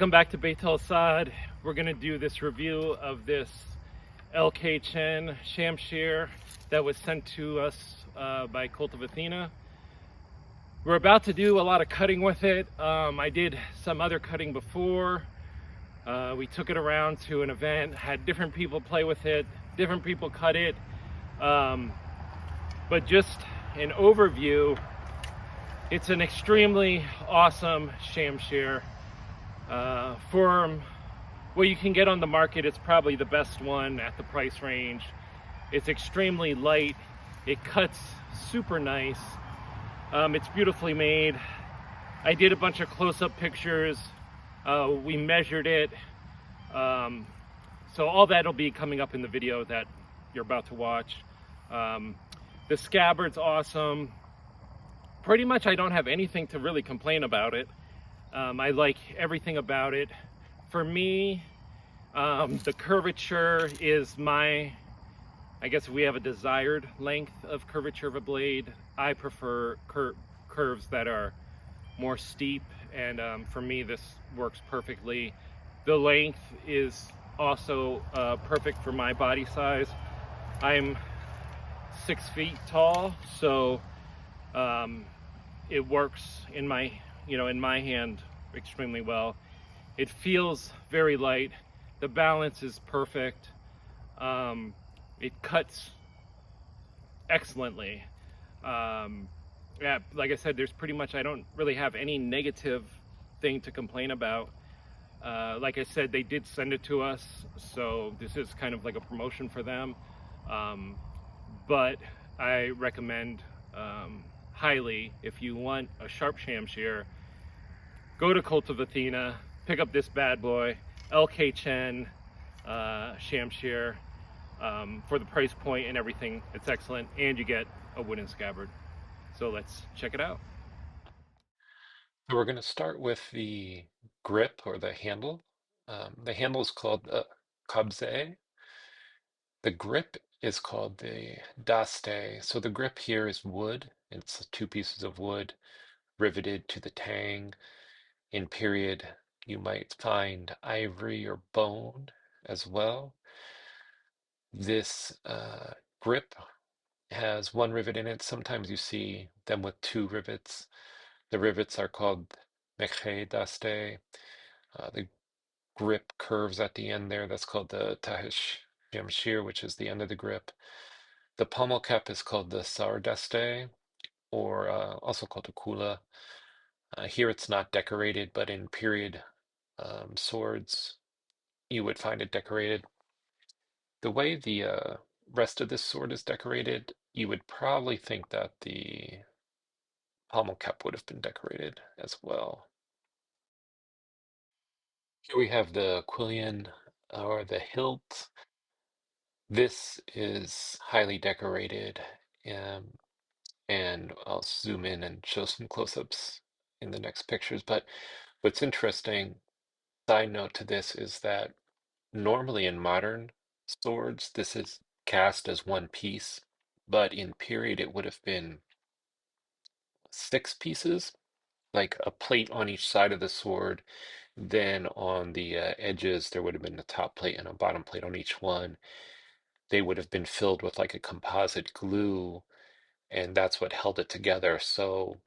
Welcome back to Beit Al-Asad. We're going to do this review of this LK Chen Shamshir that was sent to us by Cult of Athena. We're about to do a lot of cutting with it. I did some other cutting before. We took it around to an event, had different people play with it, different people cut it. But just an overview, it's an extremely awesome Shamshir. For what you can get on the market, it's probably the best one at the price range. It's extremely light. It cuts super nice. It's beautifully made. I did a bunch of close-up pictures. We measured it. So all that'll be coming up in the video that you're about to watch. The Scabbard's awesome. Pretty much I don't have anything to really complain about it. I like everything about it. For me, the curvature is I guess we have a desired length of curvature of a blade. I prefer curves that are more steep, and for me this works perfectly. The length is also perfect for my body size. I'm 6 feet tall, so it works in my hand extremely well. It feels very light. The balance is perfect. It cuts excellently. Yeah, like I said, there's pretty much, I don't really have any negative thing to complain about. Like I said, they did send it to us, so this is kind of like a promotion for them. But I recommend highly, if you want a sharp Shamshir, go to Cult of Athena, pick up this bad boy, LK Chen Shamshir. For the price point and everything, it's excellent, and you get a wooden scabbard. So let's check it out. So we're going to start with the grip or the handle. The handle is called the kabze. The grip is called the daste. So the grip here is wood. It's two pieces of wood riveted to the tang. In period, you might find ivory or bone as well. This grip has one rivet in it. Sometimes you see them with two rivets. The rivets are called mekhe daste. The grip curves at the end there. That's called the tahish shamshir, which is the end of the grip. The pommel cap is called the sardaste, or also called a kula. Here it's not decorated, but in period swords, you would find it decorated. The way the rest of this sword is decorated, you would probably think that the pommel cap would have been decorated as well. Here we have the quillion or the hilt. This is highly decorated, um, and I'll zoom in and show some close-ups in the next pictures. But what's interesting, side note to this, is that normally in modern swords, this is cast as one piece, but in period it would have been 6 pieces, like a plate on each side of the sword. Then on the edges, there would have been a top plate and a bottom plate on each one. They would have been filled with like a composite glue, and that's what held it together. So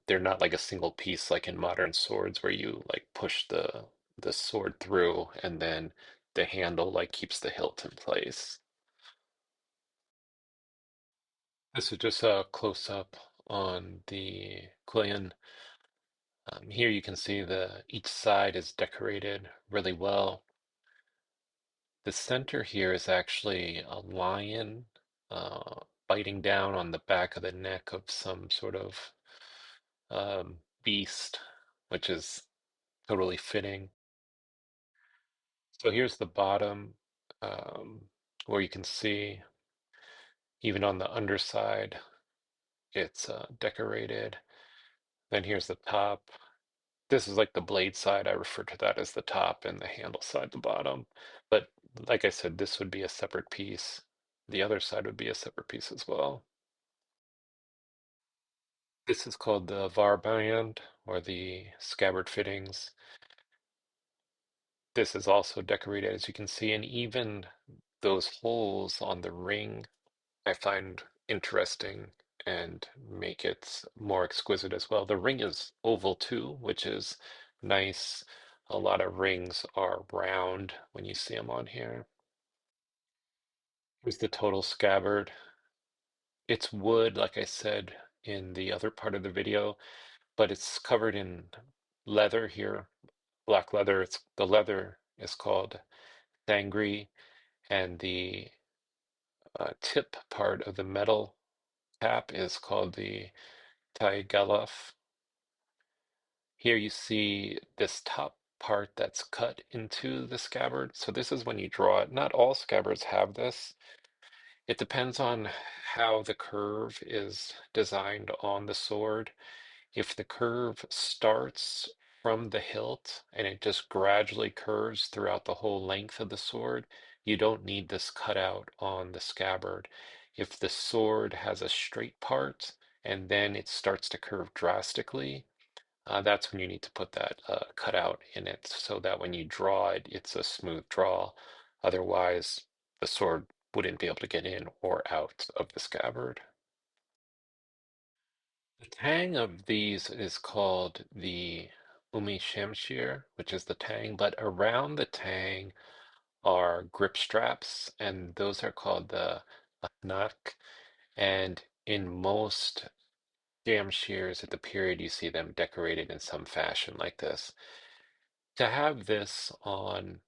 they're not like a single piece like in modern swords where you like push the sword through and then the handle like keeps the hilt in place. This is just a close up on the quillion. Here you can see each side is decorated really well. The center here is actually a lion biting down on the back of the neck of some sort of beast, which is totally fitting. So here's the bottom, where you can see even on the underside, it's decorated. Then here's the top. This is like the blade side. I refer to that as the top, and the handle side, the bottom. But like I said, this would be a separate piece. The other side would be a separate piece as well. This is called the var band or the scabbard fittings. this is also decorated, as you can see, and even those holes on the ring I find interesting and make it more exquisite as well. The ring is oval too, which is nice. A lot of rings are round when you see them on here. Here's the total scabbard. It's wood, like I said in the other part of the video, but it's covered in leather here, black leather. The leather is called sangri, and the tip part of the metal cap is called the Taigalaf. Here you see this top part that's cut into the scabbard. So this is when you draw it. Not all scabbards have this. It depends on how the curve is designed on the sword. If the curve starts from the hilt and it just gradually curves throughout the whole length of the sword, you don't need this cutout on the scabbard. If the sword has a straight part and then it starts to curve drastically, that's when you need to put that cutout in it so that when you draw it, it's a smooth draw. Otherwise, the sword wouldn't be able to get in or out of the scabbard. The tang of these is called the Shamshir, which is the tang, but around the tang are grip straps, and those are called the Ahnak. And in most Shamshirs at the period, you see them decorated in some fashion like this. To have this on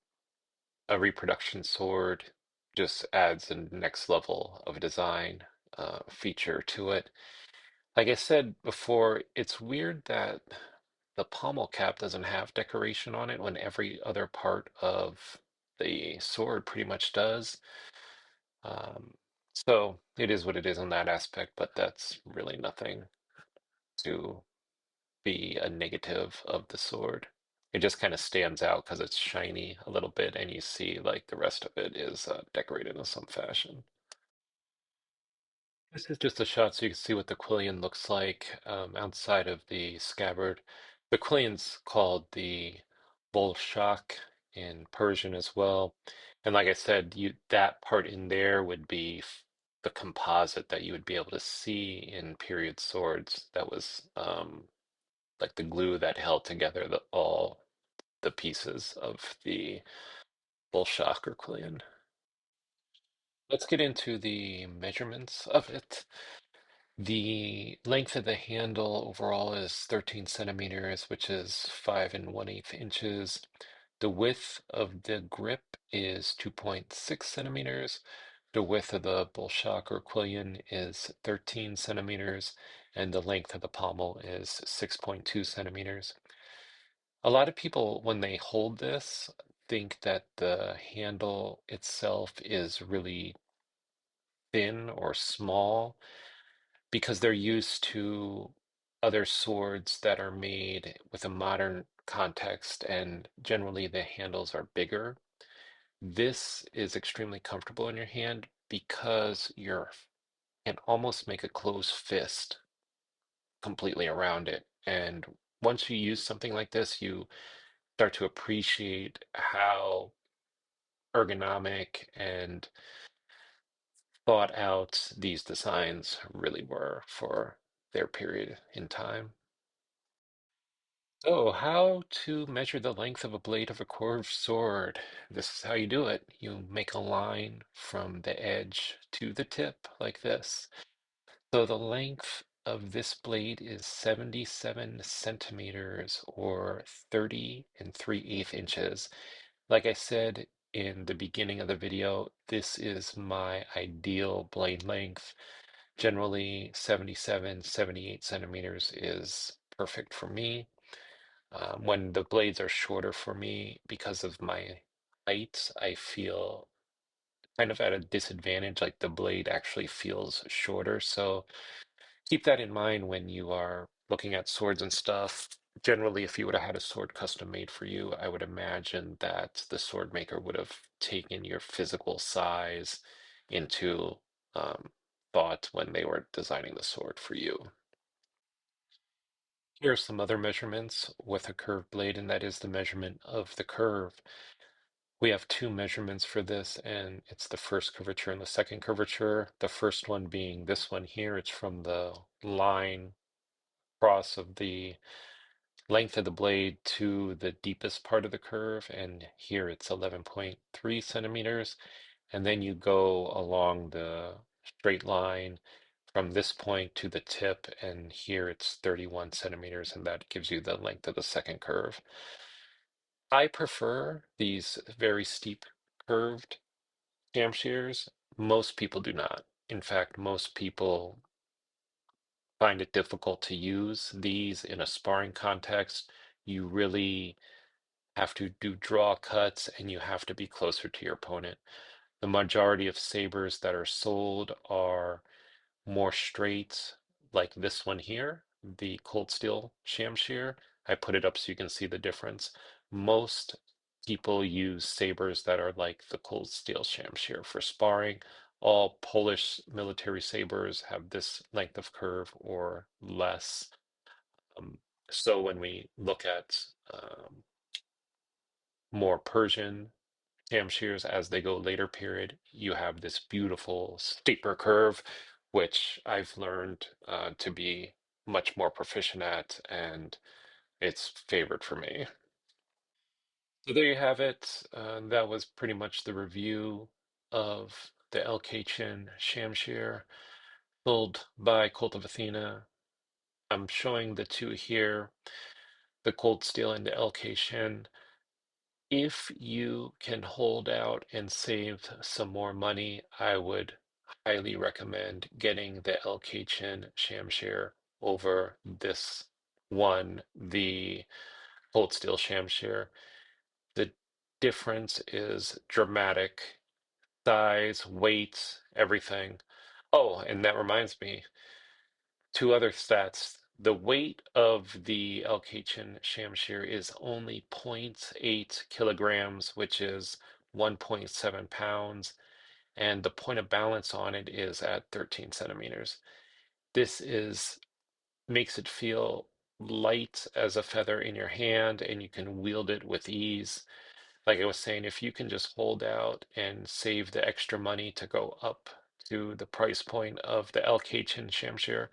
a reproduction sword just adds a next level of design feature to it. Like I said before, it's weird that the pommel cap doesn't have decoration on it when every other part of the sword pretty much does. Um, so it is what it is on that aspect, but that's really nothing to be a negative of the sword. It just kind of stands out because it's shiny a little bit, and you see like the rest of it is decorated in some fashion. This is just a shot so you can see what the quillion looks like outside of the scabbard. The quillion's called the bolshak in Persian as well. And like I said, that part in there would be the composite that you would be able to see in period swords. That was like the glue that held together all the pieces of the bolshak or quillion. Let's get into the measurements of it. The length of the handle overall is 13 centimeters, which is 5 1/8 inches. The width of the grip is 2.6 centimeters. The width of the bolshak or quillion is 13 centimeters, and the length of the pommel is 6.2 centimeters. A lot of people, when they hold this, think that the handle itself is really thin or small because they're used to other swords that are made with a modern context, and generally the handles are bigger. This is extremely comfortable in your hand because you can almost make a closed fist completely around it. And once you use something like this, you start to appreciate how ergonomic and thought out these designs really were for their period in time. So, how to measure the length of a blade of a curved sword? This is how you do it. You make a line from the edge to the tip like this. So the length of this blade is 77 centimeters or 30 and 3/8 inches. Like I said in the beginning of the video, this is my ideal blade length. Generally, 77, 78 centimeters is perfect for me. When the blades are shorter for me, because of my height, I feel kind of at a disadvantage, like the blade actually feels shorter. So keep that in mind when you are looking at swords and stuff. Generally, if you would have had a sword custom made for you, I would imagine that the sword maker would have taken your physical size into um, thought when they were designing the sword for you. Here are some other measurements with a curved blade, and that is the measurement of the curve. We have two measurements for this, and it's the first curvature and the second curvature. The first one being this one here. It's from the line cross of the length of the blade to the deepest part of the curve, and here it's 11.3 centimeters. And then you go along the straight line from this point to the tip, and here it's 31 centimeters, and that gives you the length of the second curve. I prefer these very steep curved Shamshirs. Most people do not. In fact, most people find it difficult to use these in a sparring context. You really have to do draw cuts and you have to be closer to your opponent. The majority of sabers that are sold are more straight, like this one here, the cold steel Shamshir. I put it up so you can see the difference. Most people use sabers that are like the cold steel Shamshir for sparring. All Polish military sabers have this length of curve or less. So when we look at more Persian Shamshirs as they go later period, you have this beautiful steeper curve, which I've learned to be much more proficient at, and it's favored for me. So there you have it. That was pretty much the review of the LK Chen Shamshir, sold by Cult of Athena. I'm showing the two here, the Cold Steel and the LK Chen. If you can hold out and save some more money, I would highly recommend getting the LK Chen Shamshir over this one, the Cold Steel Shamshir. The difference is dramatic. Size, weight, everything. Oh, and that reminds me, two other stats. The weight of the LK Chen Shamshir is only 0.8 kilograms, which is 1.7 pounds, and the point of balance on it is at 13 centimeters. This makes it feel light as a feather in your hand, and you can wield it with ease. Like I was saying, if you can just hold out and save the extra money to go up to the price point of the LK Chen Shamshir,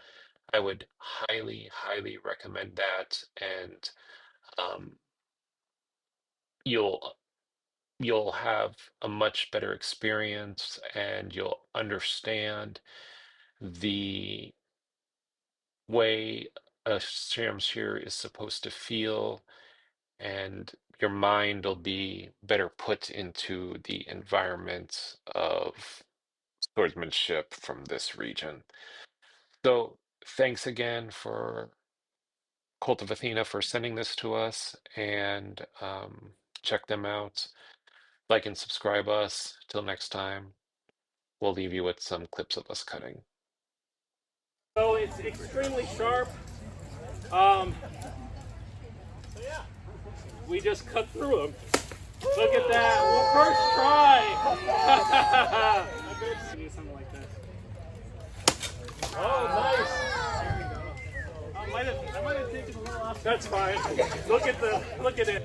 I would highly, highly recommend that, and um, you'll you'll have a much better experience, and you'll understand the way a Shamshir is supposed to feel, and your mind will be better put into the environment of swordsmanship from this region. So, thanks again for Cult of Athena for sending this to us, and check them out. Like and subscribe us. Till next time, we'll leave you with some clips of us cutting. So it's extremely sharp. Um, we just cut through them. Look at that. First try. Do something like that. Oh, nice. I might have taken a little off. That's fine. Look at it.